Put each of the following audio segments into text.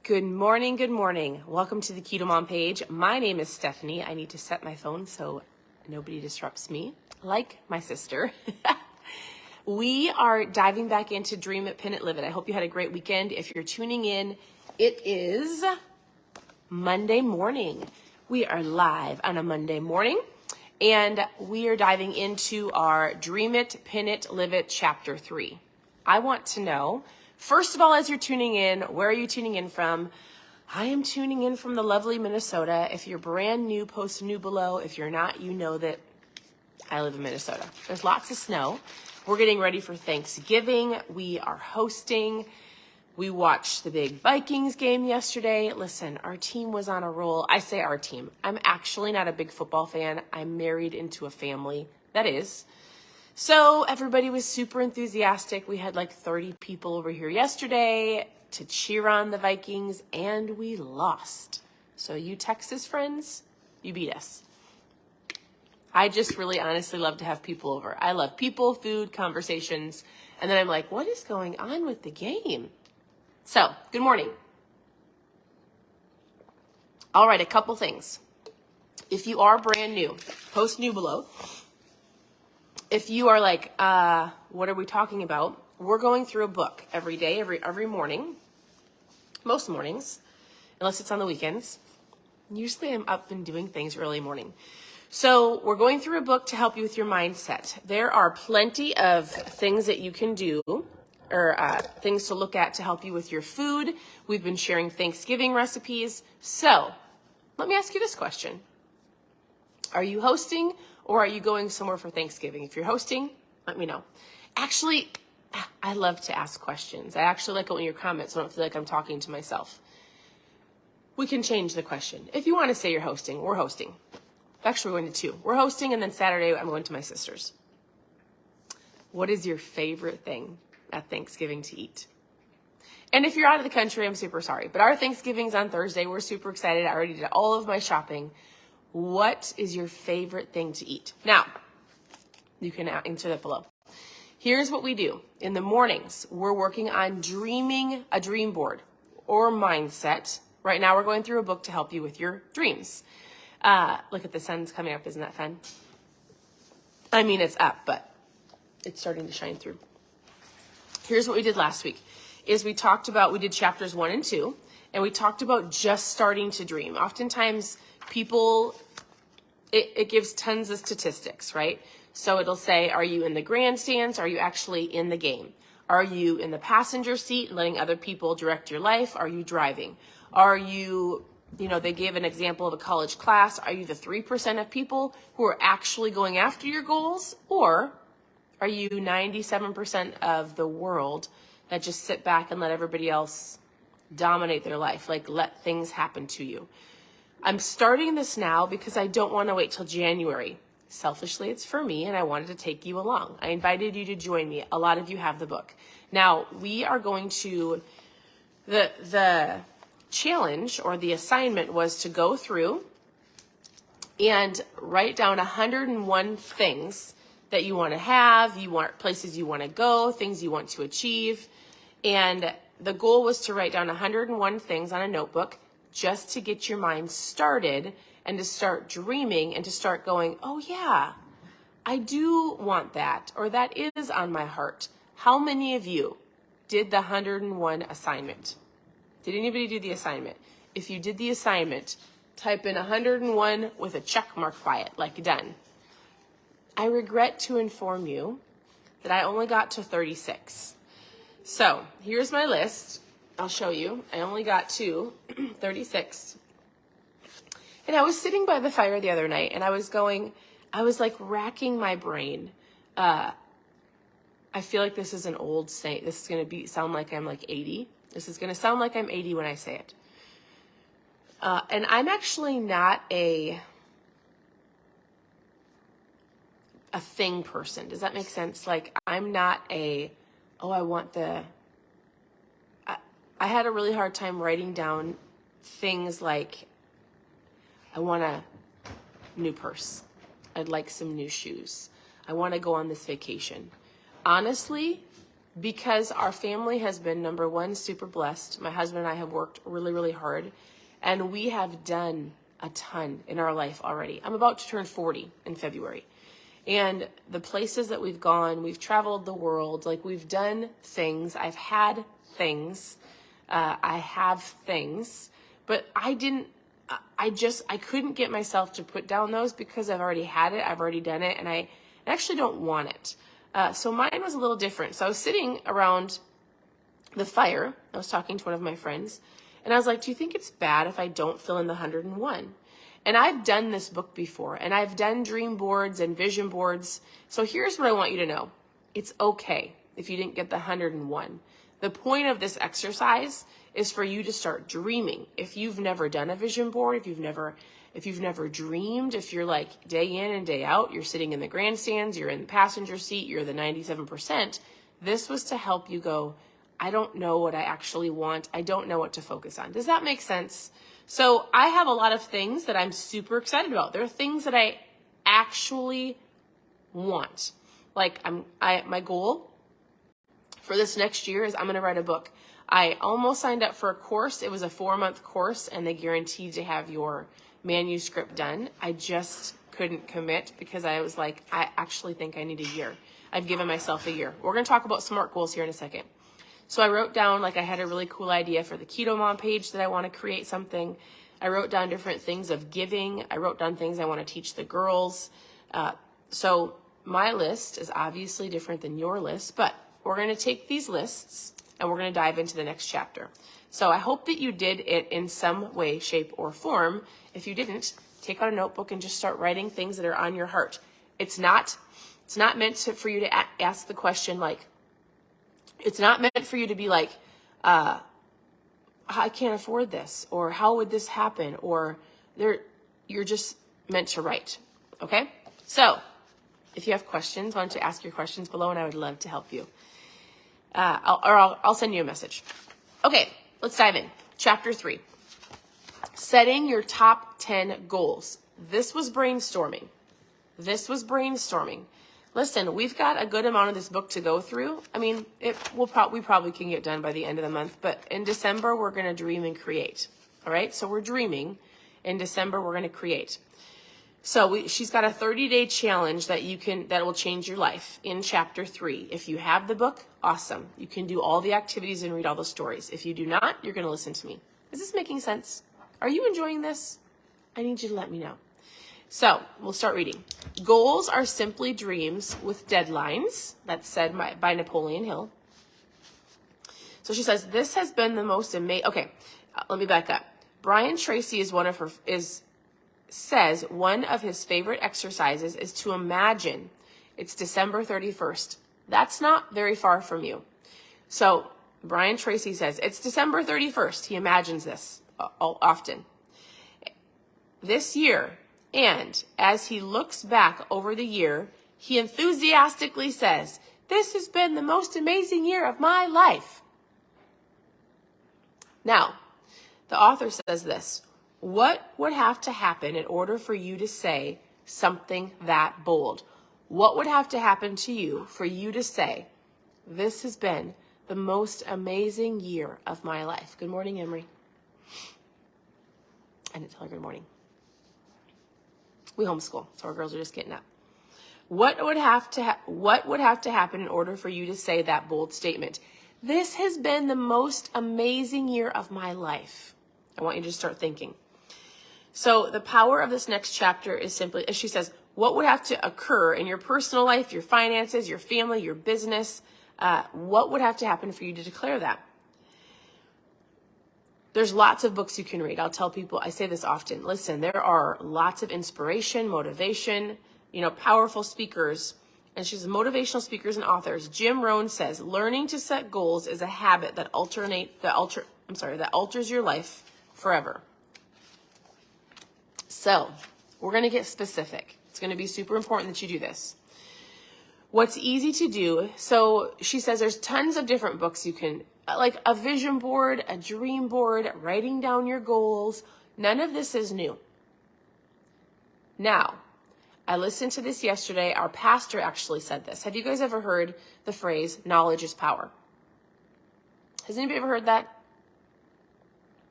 Good morning, good morning. Welcome to the Keto Mom page. My name is Stephanie. I need to set my phone so nobody disrupts me, like my sister. We are diving back into Dream It, Pin It, Live It. I hope you had a great weekend. If you're tuning in, it is Monday morning. We are live on a Monday morning, and we are diving into our Dream It, Pin It, Live It Chapter 3. I want to know, first of all, as you're tuning in, where are you tuning in from? I am tuning in from the lovely Minnesota. If you're brand new, post new below. If you're not, you know that I live in Minnesota. There's lots of snow. We're getting ready for Thanksgiving. We are hosting. We watched the big Vikings game yesterday. Listen, our team was on a roll. I say our team. I'm actually not a big football fan. I'm married into a family that is. So everybody was super enthusiastic. We had like 30 people over here yesterday to cheer on the Vikings, and we lost. So you Texas friends, you beat us. I just really honestly love to have people over. I love people, food, conversations, and then I'm like, what is going on with the game? So, good morning. All right, a couple things. If you are brand new, post new below. If you are like, what are we talking about? We're going through a book every day, every morning, most mornings, unless it's on the weekends. Usually I'm up and doing things early morning. So we're going through a book to help you with your mindset. There are plenty of things that you can do or things to look at to help you with your food. We've been sharing Thanksgiving recipes. So let me ask you this question. Are you hosting or are you going somewhere for Thanksgiving? If you're hosting, let me know. Actually, I love to ask questions. I actually like it when your comments, so I don't feel like I'm talking to myself. We can change the question. If you want to say you're hosting, we're hosting. Actually, we're going to two. We're hosting, and then Saturday I'm going to my sister's. What is your favorite thing at Thanksgiving to eat? And if you're out of the country, I'm super sorry. But our Thanksgiving's on Thursday. We're super excited. I already did all of my shopping. What is your favorite thing to eat? Now, you can answer that below. Here's what we do. In the mornings, we're working on dreaming a dream board or mindset. Right now, we're going through a book to help you with your dreams. Look at the sun's coming up. Isn't that fun? I mean, it's up, but it's starting to shine through. Here's what we did last week is we did chapters 1 and 2, and we talked about just starting to dream. Oftentimes people, it gives tons of statistics, right? So it'll say, are you in the grandstands? Are you actually in the game? Are you in the passenger seat letting other people direct your life? Are you driving? Are you, they gave an example of a college class. Are you the 3% of people who are actually going after your goals? Or are you 97% of the world that just sit back and let everybody else dominate their life? Like, let things happen to you. I'm starting this now because I don't want to wait till January. Selfishly, it's for me, and I wanted to take you along. I invited you to join me. A lot of you have the book. Now, we are going to, the challenge or the assignment was to go through and write down 101 things that you want to have, places you want to go, things you want to achieve. And the goal was to write down 101 things on a notebook just to get your mind started and to start dreaming and to start going, oh yeah, I do want that, or that is on my heart. How many of you did the 101 assignment? Did anybody do the assignment? If you did the assignment, type in 101 with a check mark by it, like done. I regret to inform you that I only got to 36. So here's my list. I'll show you. I only got to 36. And I was sitting by the fire the other night and I was like racking my brain. I feel like this is an old saying. This is going to sound like I'm like 80. This is going to sound like I'm 80 when I say it. And I'm actually not a thing person. Does that make sense? Like, I'm not I had a really hard time writing down things like, I want a new purse. I'd like some new shoes. I want to go on this vacation. Honestly, because our family has been, number one, super blessed. My husband and I have worked really, really hard, and we have done a ton in our life already. I'm about to turn 40 in February. And the places that we've gone, we've traveled the world, like we've done things. I've had things. I have things, but I couldn't get myself to put down those because I've already had it. I've already done it, and I actually don't want it. So mine was a little different. So I was sitting around the fire. I was talking to one of my friends, and I was like, do you think it's bad if I don't fill in the 101? And I've done this book before, and I've done dream boards and vision boards. So here's what I want you to know. It's okay if you didn't get the 101. The point of this exercise is for you to start dreaming. If you've never done a vision board, if you've never dreamed, if you're like day in and day out, you're sitting in the grandstands, you're in the passenger seat, you're the 97%, this was to help you go, I don't know what I actually want. I don't know what to focus on. Does that make sense? So I have a lot of things that I'm super excited about. There are things that I actually want. Like my goal for this next year is I'm going to write a book. I almost signed up for a course. It was a 4-month course, and they guaranteed to have your manuscript done. I just couldn't commit because I was like, I actually think I need a year. I've given myself a year. We're going to talk about SMART goals here in a second. So I wrote down, like I had a really cool idea for the Keto Mom page that I want to create something. I wrote down different things of giving. I wrote down things I want to teach the girls. So my list is obviously different than your list, but we're going to take these lists and we're going to dive into the next chapter. So I hope that you did it in some way, shape, or form. If you didn't, take out a notebook and just start writing things that are on your heart. It's not meant for you to ask the question like, it's not meant for you to be like, I can't afford this, or how would this happen, or you're just meant to write, okay? So if you have questions, why don't you ask your questions below, and I would love to help you. I'll send you a message. Okay, let's dive in. Chapter 3, setting your top 10 goals. This was brainstorming. Listen, we've got a good amount of this book to go through. I mean, we probably can get done by the end of the month, but in December, we're going to dream and create. All right. So we're dreaming. In December, we're going to create. So she's got a 30-day challenge that will change your life in chapter 3. If you have the book, awesome. You can do all the activities and read all the stories. If you do not, you're going to listen to me. Is this making sense? Are you enjoying this? I need you to let me know. So we'll start reading. Goals are simply dreams with deadlines. That's said by Napoleon Hill. So she says, this has been the most amazing. Okay, let me back up. Brian Tracy says one of his favorite exercises is to imagine it's December 31st. That's not very far from you. So Brian Tracy says it's December 31st. He imagines this often. This year, and as he looks back over the year, he enthusiastically says, this has been the most amazing year of my life. Now, the author says this, what would have to happen in order for you to say something that bold? What would have to happen to you for you to say, this has been the most amazing year of my life? Good morning, Emery. I didn't tell her good morning. We homeschool, so our girls are just getting up. What would have to happen in order for you to say that bold statement? This has been the most amazing year of my life. I want you to start thinking. So the power of this next chapter is simply, as she says, what would have to occur in your personal life, your finances, your family, your business? What would have to happen for you to declare that? There's lots of books you can read. I'll tell people, I say this often. Listen, there are lots of inspiration, motivation, powerful speakers. And she's motivational speakers and authors. Jim Rohn says, learning to set goals is a habit that alters your life forever. So we're going to get specific. It's going to be super important that you do this. What's easy to do. So she says there's tons of different books you can, like a vision board, a dream board, writing down your goals. None of this is new. Now, I listened to this yesterday. Our pastor actually said this. Have you guys ever heard the phrase, knowledge is power? Has anybody ever heard that?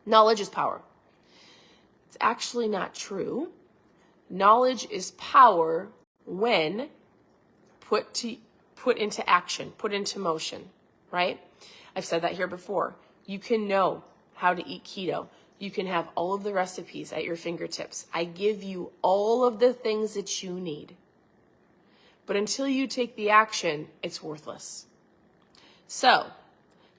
Knowledge is power. It's actually not true. Knowledge is power when put into action, put into motion, right? I've said that here before. You can know how to eat keto. You can have all of the recipes at your fingertips. I give you all of the things that you need. But until you take the action, it's worthless. So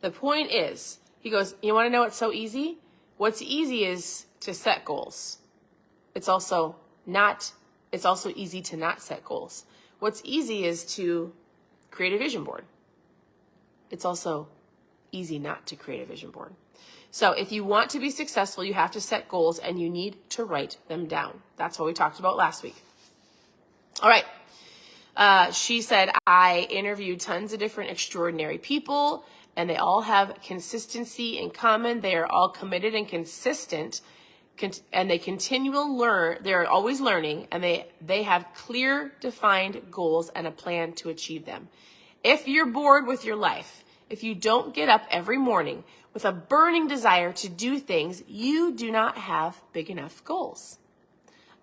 the point is, he goes, you want to know what's so easy? What's easy is to set goals. It's also easy to not set goals. What's easy is to create a vision board. It's also easy not to create a vision board. So if you want to be successful, you have to set goals and you need to write them down. That's what we talked about last week. All right. She said, I interviewed tons of different extraordinary people and they all have consistency in common. They are all committed and consistent and they continually learn. They're always learning and they have clear, defined goals and a plan to achieve them. If you're bored with your life, if you don't get up every morning with a burning desire to do things, you do not have big enough goals.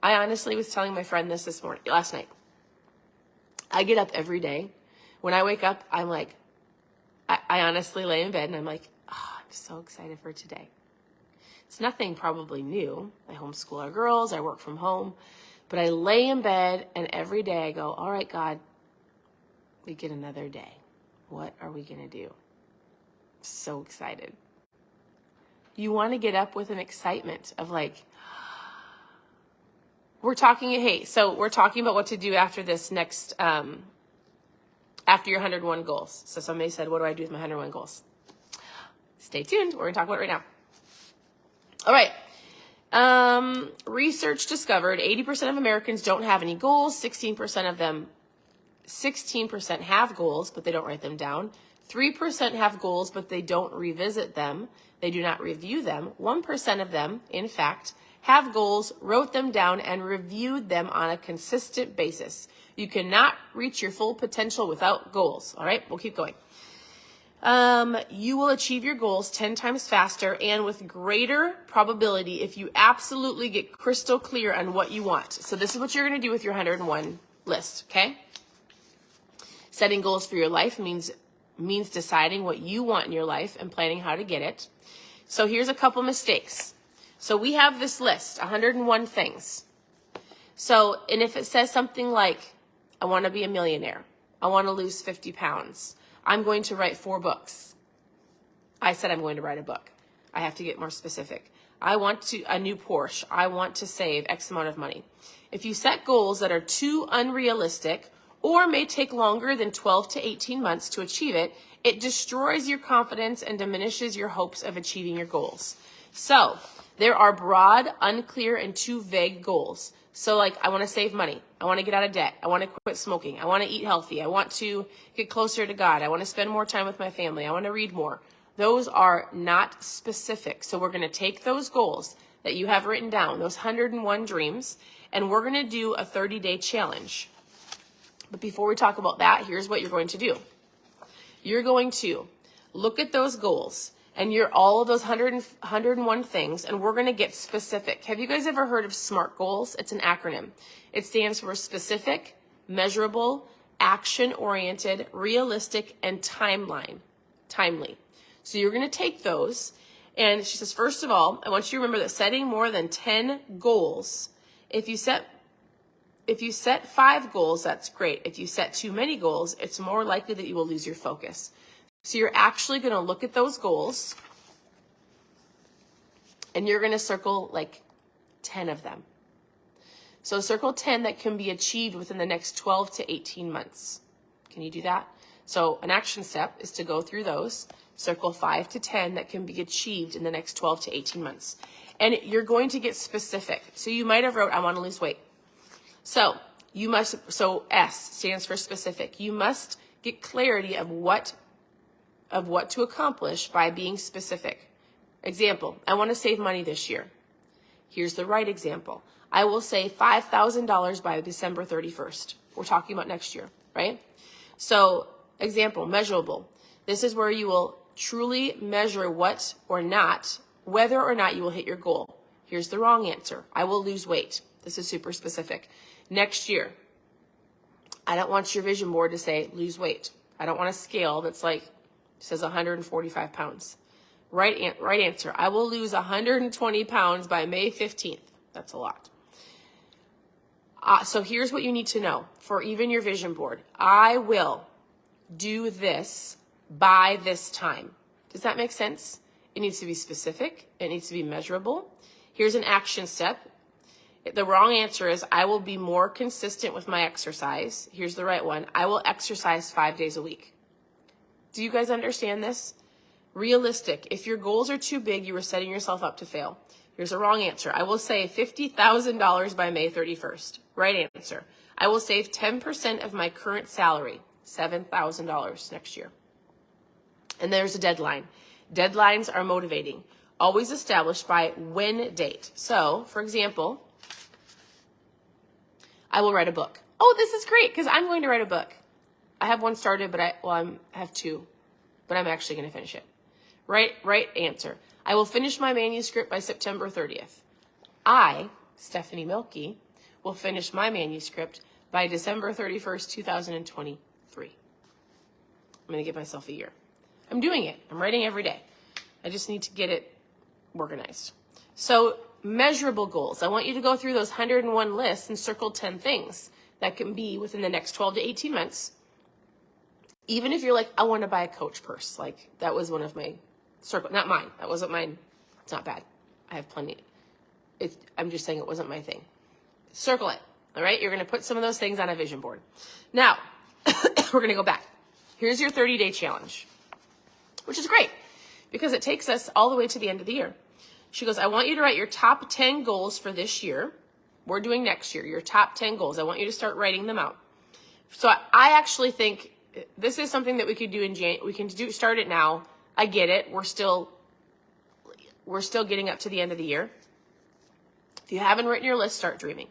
I honestly was telling my friend this last night. I get up every day. When I wake up, I'm like, I honestly lay in bed and I'm like, oh, I'm so excited for today. It's nothing probably new. I homeschool our girls. I work from home. But I lay in bed and every day I go, all right, God, we get another day. What are we going to do? So excited. You want to get up with an excitement of like, we're talking about what to do after this next, after your 101 goals. So somebody said, what do I do with my 101 goals? Stay tuned. We're going to talk about it right now. All right. Research discovered 80% of Americans don't have any goals. 16% have goals, but they don't write them down. 3% have goals, but they don't revisit them. They do not review them. 1% of them, in fact, have goals, wrote them down, and reviewed them on a consistent basis. You cannot reach your full potential without goals. All right, we'll keep going. You will achieve your goals 10 times faster and with greater probability if you absolutely get crystal clear on what you want. So this is what you're going to do with your 101 list, okay? Setting goals for your life means deciding what you want in your life and planning how to get it. So here's a couple mistakes. So we have this list, 101 things. So, and if it says something like, I want to be a millionaire. I want to lose 50 pounds. I'm going to write 4 books. I said I'm going to write a book. I have to get more specific. I want a new Porsche. I want to save X amount of money. If you set goals that are too unrealistic or may take longer than 12 to 18 months to achieve it, it destroys your confidence and diminishes your hopes of achieving your goals. So there are broad, unclear, and too vague goals. So like, I want to save money. I want to get out of debt. I want to quit smoking. I want to eat healthy. I want to get closer to God. I want to spend more time with my family. I want to read more. Those are not specific. So we're going to take those goals that you have written down, those 101 dreams, and we're going to do a 30-day challenge. But before we talk about that, here's what you're going to do. You're going to look at those goals and all of those 101 things, and we're going to get specific. Have you guys ever heard of S.M.A.R.T goals? It's an acronym. It stands for specific, measurable, action-oriented, realistic, and timely. So you're going to take those, and she says, first of all, I want you to remember that setting more than 10 goals, if you set 5 goals, that's great. If you set too many goals, it's more likely that you will lose your focus. So you're actually going to look at those goals and you're going to circle like 10 of them. So circle 10 that can be achieved within the next 12 to 18 months. Can you do that? So an action step is to go through those, circle 5 to 10 that can be achieved in the next 12 to 18 months. And you're going to get specific. So you might have wrote, I want to lose weight. So S stands for specific. You must get clarity of what to accomplish by being specific. Example, I want to save money this year. Here's the right example. I will save $5,000 by December 31st. We're talking about next year, right? So, example, measurable. This is where you will truly measure whether or not you will hit your goal. Here's the wrong answer. I will lose weight. This is super specific. Next year, I don't want your vision board to say lose weight. I don't want a scale that's like, says 145 pounds. Right answer. I will lose 120 pounds by May 15th. That's a lot. So here's what you need to know for even your vision board. I will do this by this time. Does that make sense? It needs to be specific. It needs to be measurable. Here's an action step. The wrong answer is I will be more consistent with my exercise. Here's the right one. I will exercise 5 days a week. Do you guys understand this? Realistic. If your goals are too big, you are setting yourself up to fail. Here's a wrong answer. I will save $50,000 by May 31st. Right answer. I will save 10% of my current salary, $7,000 next year. And there's a deadline. Deadlines are motivating. Always established by when date. So, for example, I will write a book. Oh, this is great because I'm going to write a book. I have one started, but I have two, but I'm actually going to finish it. Right answer. I will finish my manuscript by September 30th. I, Stephanie Milkey, will finish my manuscript by December 31st, 2023. I'm going to give myself a year. I'm doing it. I'm writing every day. I just need to get it organized. So measurable goals. I want you to go through those 101 lists and circle 10 things that can be within the next 12 to 18 months. Even if you're like, I want to buy a Coach purse. Like that was one of my not mine. That wasn't mine. It's not bad. I have plenty. I'm just saying it wasn't my thing. Circle it. All right. You're going to put some of those things on a vision board. Now we're going to go back. Here's your 30-day challenge, which is great because it takes us all the way to the end of the year. She goes, I want you to write your top 10 goals for this year. We're doing next year, your top 10 goals. I want you to start writing them out. So I actually think this is something that we could do in January. We can start it now. I get it. We're still getting up to the end of the year. If you haven't written your list, start dreaming.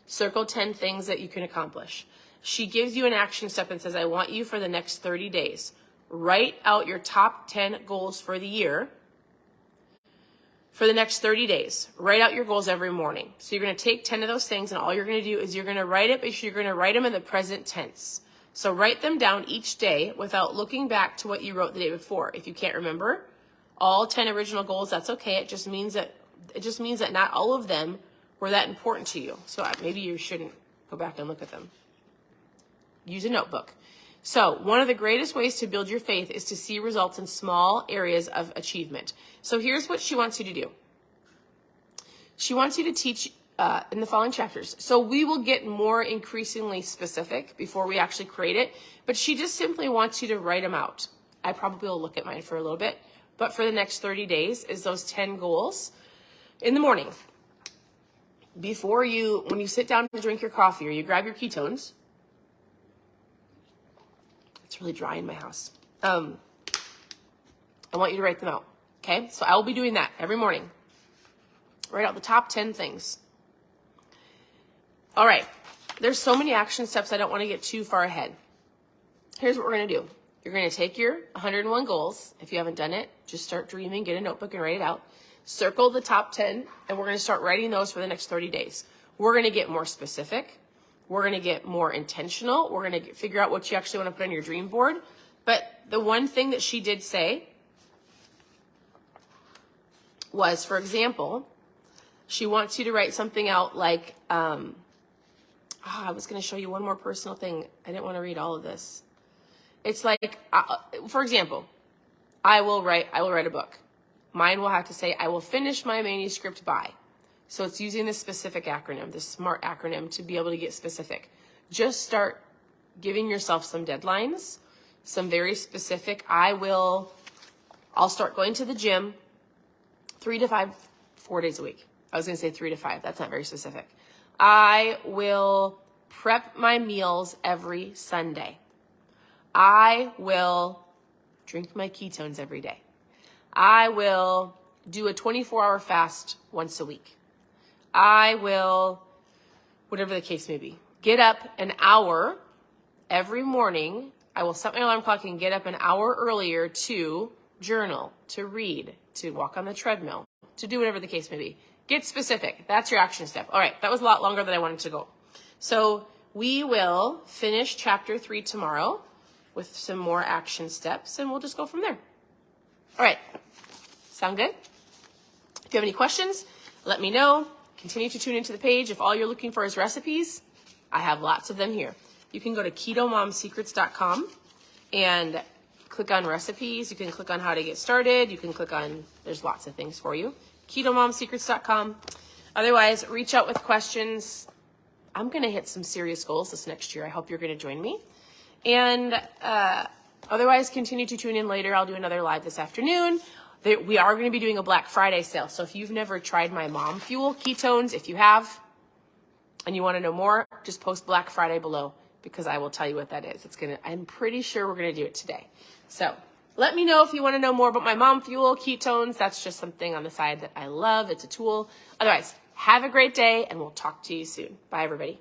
Circle 10 things that you can accomplish. She gives you an action step and says, I want you for the next 30 days. Write out your top 10 goals for the year. For the next 30 days, write out your goals every morning. So you're going to take 10 of those things and all you're going to do is you're going to write it, but you're going to write them in the present tense. So write them down each day without looking back to what you wrote the day before. If you can't remember all 10 original goals, that's okay. It just means that not all of them were that important to you. So maybe you shouldn't go back and look at them. Use a notebook. So one of the greatest ways to build your faith is to see results in small areas of achievement. So here's what she wants you to do. She wants you to teach in the following chapters. So we will get more increasingly specific before we actually create it, but she just simply wants you to write them out. I probably will look at mine for a little bit, but for the next 30 days is those 10 goals in the morning. When you sit down to drink your coffee or you grab your ketones, it's really dry in my house. I want you to write them out. Okay. So I will be doing that every morning. Write out the top 10 things. All right. There's so many action steps. I don't want to get too far ahead. Here's what we're going to do. You're going to take your 101 goals. If you haven't done it, just start dreaming, get a notebook and write it out. Circle the top 10 and we're going to start writing those for the next 30 days. We're going to get more specific. We're going to get more intentional. We're going to figure out what you actually want to put on your dream board. But the one thing that she did say was, for example, she wants you to write something out like, I was going to show you one more personal thing. I didn't want to read all of this. It's like, for example, I will write a book. Mine will have to say, I will finish my manuscript by. So it's using this specific acronym, this SMART acronym, to be able to get specific. Just start giving yourself some deadlines, some very specific. I'll start going to the gym 4 days a week. I was going to say 3 to 5. That's not very specific. I will prep my meals every Sunday. I will drink my ketones every day. I will do a 24-hour fast once a week. I will, whatever the case may be, get up an hour every morning. I will set my alarm clock and get up an hour earlier to journal, to read, to walk on the treadmill, to do whatever the case may be. Get specific. That's your action step. All right, that was a lot longer than I wanted to go. So we will finish chapter 3 tomorrow with some more action steps, and we'll just go from there. All right, sound good? If you have any questions, let me know. Continue to tune into the page. If all you're looking for is recipes, I have lots of them here. You can go to KetoMomSecrets.com and click on recipes. You can click on how to get started. You can click on, there's lots of things for you. KetoMomSecrets.com. Otherwise, reach out with questions. I'm going to hit some serious goals this next year. I hope you're going to join me. And otherwise, continue to tune in later. I'll do another live this afternoon. We are going to be doing a Black Friday sale. So if you've never tried my Mom Fuel ketones, if you have, and you want to know more, just post Black Friday below, because I will tell you what that is. I'm pretty sure we're going to do it today. So let me know if you want to know more about my Mom Fuel ketones. That's just something on the side that I love. It's a tool. Otherwise, have a great day, and we'll talk to you soon. Bye, everybody.